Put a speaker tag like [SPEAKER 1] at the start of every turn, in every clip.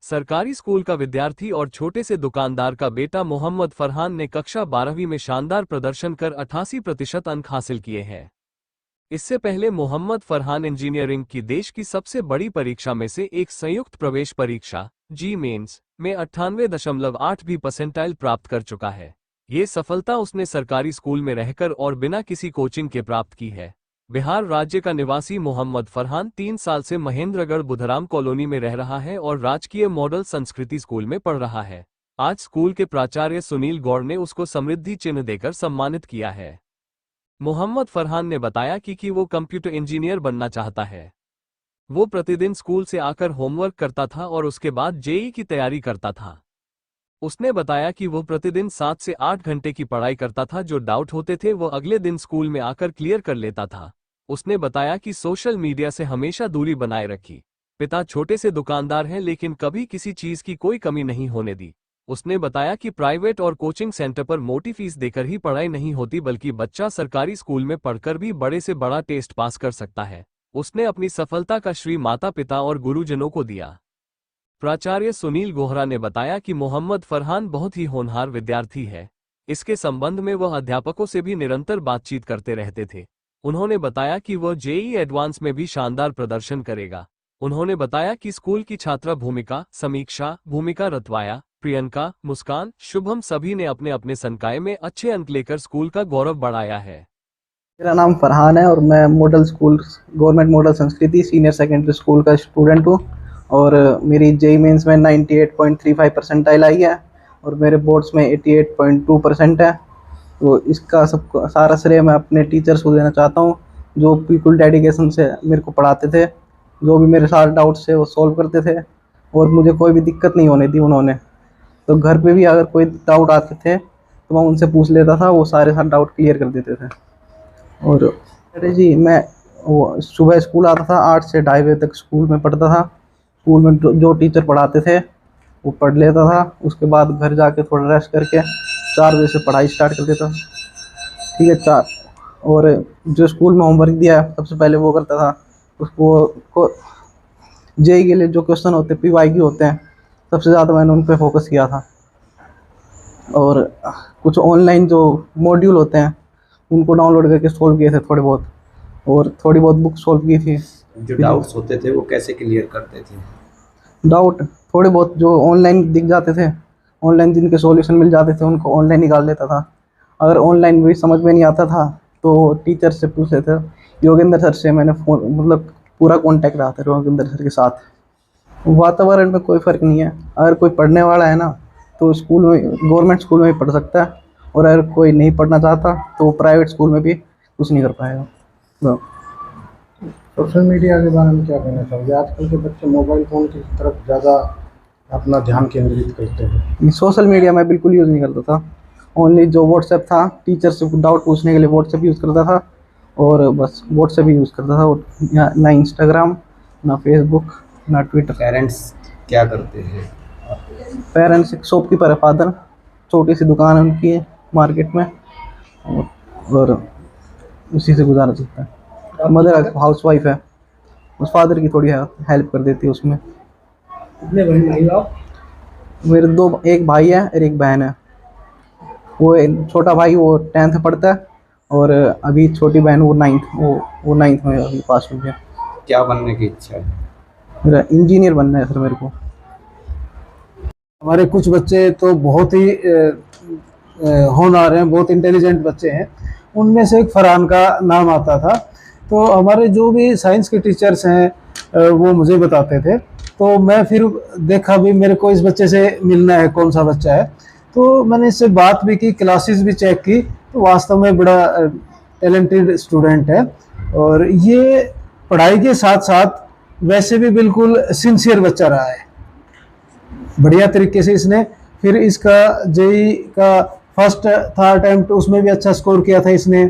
[SPEAKER 1] सरकारी स्कूल का विद्यार्थी और छोटे से दुकानदार का बेटा मोहम्मद फरहान ने कक्षा 12वीं में शानदार प्रदर्शन कर 88% अंक हासिल किए हैं। इससे पहले मोहम्मद फरहान इंजीनियरिंग की देश की सबसे बड़ी परीक्षा में से एक संयुक्त प्रवेश परीक्षा जी मेंस में 98.8 भी परसेंटाइल प्राप्त कर चुका है। ये सफलता उसने सरकारी स्कूल में रहकर और बिना किसी कोचिंग के प्राप्त की है। बिहार राज्य का निवासी मोहम्मद फरहान 3 साल से महेंद्रगढ़ बुधराम कॉलोनी में रह रहा है और राजकीय मॉडल संस्कृति स्कूल में पढ़ रहा है। आज स्कूल के प्राचार्य सुनील गौड़ ने उसको समृद्धि चिन्ह देकर सम्मानित किया है। मोहम्मद फरहान ने बताया कि वो कंप्यूटर इंजीनियर बनना चाहता है। वो प्रतिदिन स्कूल से आकर होमवर्क करता था और उसके बाद जेईई की तैयारी करता था। उसने बताया कि वो प्रतिदिन 7 से 8 घंटे की पढ़ाई करता था। जो डाउट होते थे वो अगले दिन स्कूल में आकर क्लियर कर लेता था। उसने बताया कि सोशल मीडिया से हमेशा दूरी बनाए रखी। पिता छोटे से दुकानदार हैं लेकिन कभी किसी चीज की कोई कमी नहीं होने दी। उसने बताया कि प्राइवेट और कोचिंग सेंटर पर मोटी फीस देकर ही पढ़ाई नहीं होती बल्कि बच्चा सरकारी स्कूल में पढ़कर भी बड़े से बड़ा टेस्ट पास कर सकता है। उसने अपनी सफलता का श्रेय माता पिता और गुरुजनों को दिया। प्राचार्य सुनील गोहरा ने बताया कि मोहम्मद फरहान बहुत ही होनहार विद्यार्थी है। इसके संबंध में वह अध्यापकों से भी निरंतर बातचीत करते रहते थे। उन्होंने बताया कि वह जेईई एडवांस में भी शानदार प्रदर्शन करेगा। उन्होंने बताया कि स्कूल की छात्रा भूमिका, समीक्षा, भूमिका रतवाया, प्रियंका, मुस्कान, शुभम सभी ने अपने अपने संकाय में अच्छे अंक लेकर स्कूल का गौरव बढ़ाया है।
[SPEAKER 2] मेरा नाम फरहान है और मैं मॉडल स्कूल गवर्नमेंट मॉडल संस्कृति सीनियर सेकेंडरी स्कूल का स्टूडेंट हूँ और मेरी जेईई मेंस में 98.35 परसेंटाइल आई है और मेरे बोर्ड्स में 88.2% है। तो इसका सब सारा श्रेय मैं अपने टीचर्स को देना चाहता हूँ जो बिल्कुल डेडिकेशन से मेरे को पढ़ाते थे। जो भी मेरे सारे डाउट्स थे वो सॉल्व करते थे और मुझे कोई भी दिक्कत नहीं होने दी उन्होंने। तो घर पे भी अगर कोई डाउट आते थे तो मैं उनसे पूछ लेता था, वो सारे डाउट क्लियर कर देते थे। और अरे जी, मैं वो सुबह स्कूल आता था, 8 से 2:30 बजे तक स्कूल में पढ़ता था। स्कूल में जो टीचर पढ़ाते थे वो पढ़ लेता था। उसके बाद घर जाके थोड़ा रेस्ट करके 4 बजे से पढ़ाई स्टार्ट कर देता। ठीक है, 4। और जो स्कूल में होमवर्क दिया है सबसे पहले वो करता था। उसको जेईई के लिए जो क्वेश्चन होते हैं, पीवाईक्यू होते हैं, सबसे ज़्यादा मैंने उन पर फोकस किया था। और कुछ ऑनलाइन जो मॉड्यूल होते हैं उनको डाउनलोड करके सोल्व किए थे थोड़े बहुत, और थोड़ी बहुत बुक सोल्व की थी।
[SPEAKER 3] जो डाउट्स होते थे वो कैसे क्लियर करते थे?
[SPEAKER 2] डाउट थोड़े बहुत जो ऑनलाइन दिख जाते थे, ऑनलाइन जिनके सॉल्यूशन मिल जाते थे उनको ऑनलाइन निकाल लेता था। अगर ऑनलाइन भी समझ में नहीं आता था तो टीचर से पूछ लेते थे। योगेंद्र सर से मैंने मतलब पूरा कांटेक्ट रहा था योगेंद्र सर के साथ। वातावरण में कोई फ़र्क नहीं है। अगर कोई पढ़ने वाला है ना तो स्कूल में, गवर्नमेंट स्कूल में भी पढ़ सकता है, और अगर कोई नहीं पढ़ना चाहता तो वो प्राइवेट स्कूल में भी कुछ नहीं कर पाएगा।
[SPEAKER 4] सोशल मीडिया के बारे में क्या कहना चाहोगे? आजकल के बच्चे मोबाइल फ़ोन की तरफ ज़्यादा अपना ध्यान केंद्रित करते हैं।
[SPEAKER 2] सोशल मीडिया मैं बिल्कुल यूज़ नहीं करता था। ओनली जो व्हाट्सएप था, टीचर से डाउट पूछने के लिए व्हाट्सएप यूज़ करता था और बस व्हाट्सएप ही यूज़ करता था। और ना इंस्टाग्राम, ना फेसबुक, ना ट्विटर।
[SPEAKER 3] पेरेंट्स क्या करते हैं?
[SPEAKER 2] पेरेंट्स एक शॉपकीपर है फादर, छोटी सी दुकान है उनकी मार्केट में, और उसी से गुजारा चलता है। मदर हाउस वाइफ है, उस फादर की थोड़ी हेल्प कर देती है उसमें।
[SPEAKER 4] कितने भाई आप?
[SPEAKER 2] मेरे 2, एक भाई है और एक बहन है। वो छोटा भाई वो 10th पढ़ता है और अभी छोटी बहन वो 9th में अभी पास हो गया।
[SPEAKER 3] क्या बनने की इच्छा है?
[SPEAKER 2] मेरा इंजीनियर बनना है सर मेरे को।
[SPEAKER 4] हमारे कुछ बच्चे तो बहुत ही होनहार हैं, बहुत इंटेलिजेंट बच्चे हैं। उनमें से एक फरहान का नाम आता था। तो हमारे जो भी साइंस के टीचर्स हैं वो मुझे बताते थे। तो मैं फिर देखा भी मेरे को इस बच्चे से मिलना है, कौन सा बच्चा है। तो मैंने इससे बात भी की, क्लासेस भी चेक की, तो वास्तव में बड़ा टैलेंटेड स्टूडेंट है। और ये पढ़ाई के साथ साथ वैसे भी बिल्कुल सिंसियर बच्चा रहा है। बढ़िया तरीके से इसने फिर इसका जेईई का फर्स्ट था अटेम्प्ट, उसमें भी अच्छा स्कोर किया था इसने।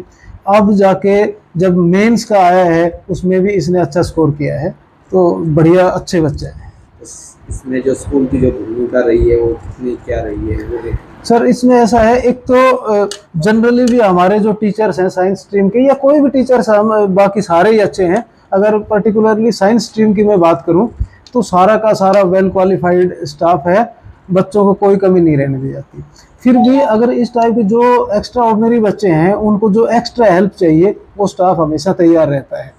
[SPEAKER 4] अब जाके जब मेंस का आया है उसमें भी इसने अच्छा स्कोर किया है। तो बढ़िया अच्छे बच्चे हैं।
[SPEAKER 3] इसमें जो स्कूल की जो भूमिका रही है वो कितनी क्या रही है वो?
[SPEAKER 4] सर इसमें ऐसा है, एक तो जनरली भी हमारे जो टीचर्स हैं साइंस स्ट्रीम के, या कोई भी टीचर्स हम बाकी सारे ही अच्छे हैं। अगर पर्टिकुलरली साइंस स्ट्रीम की मैं बात करूं तो सारा का सारा वेल क्वालिफाइड स्टाफ है, बच्चों को कोई कमी नहीं रहने दी जाती। फिर भी अगर इस टाइप के जो एक्स्ट्रा ऑर्डिनरी बच्चे हैं, उनको जो एक्स्ट्रा हेल्प चाहिए, वो स्टाफ हमेशा तैयार रहता है।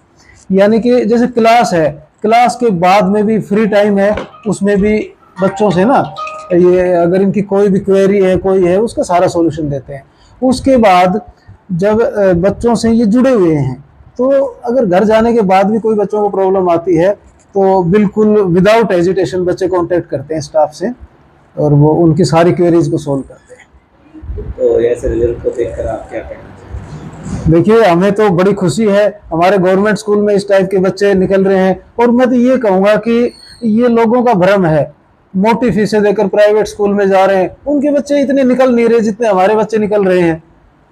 [SPEAKER 4] यानी कि जैसे क्लास है, क्लास के बाद में भी फ्री टाइम है, उसमें भी बच्चों से ना ये अगर इनकी कोई भी क्वेरी है, कोई है, उसका सारा सॉल्यूशन देते हैं। उसके बाद जब बच्चों से ये जुड़े हुए हैं, तो अगर घर जाने के बाद भी कोई बच्चों को प्रॉब्लम आती है तो बिल्कुल विदाउट हेजिटेशन बच्चे कांटेक्ट करते हैं स्टाफ से, और वो उनकी सारी क्वेरीज को सोल्व करते हैं।
[SPEAKER 3] तो ऐसे रिजल्ट को देखकर आप क्या कहना चाहेंगे?
[SPEAKER 4] देखिए, हमें तो बड़ी खुशी है, हमारे गवर्नमेंट स्कूल में इस टाइप के बच्चे निकल रहे हैं। और मैं तो ये कहूँगा कि ये लोगों का भ्रम है, मोटी फीसें देकर प्राइवेट स्कूल में जा रहे हैं, उनके बच्चे इतने निकल नहीं रहे जितने हमारे बच्चे निकल रहे हैं।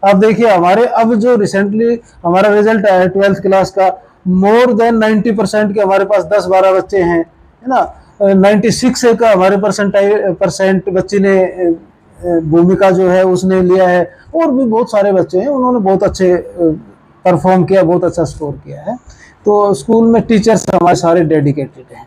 [SPEAKER 4] आप देखिए, हमारे अब जो रिसेंटली हमारा रिजल्ट आया है 12th क्लास का, मोर देन 90% के हमारे पास 10-12 बच्चे हैं, है ना। 96 का हमारे परसेंट बच्ची ने भूमिका जो है उसने लिया है, और भी बहुत सारे बच्चे हैं, उन्होंने बहुत अच्छे परफॉर्म किया, बहुत अच्छा स्कोर किया है। तो स्कूल में टीचर्स हमारे सारे डेडिकेटेड हैं।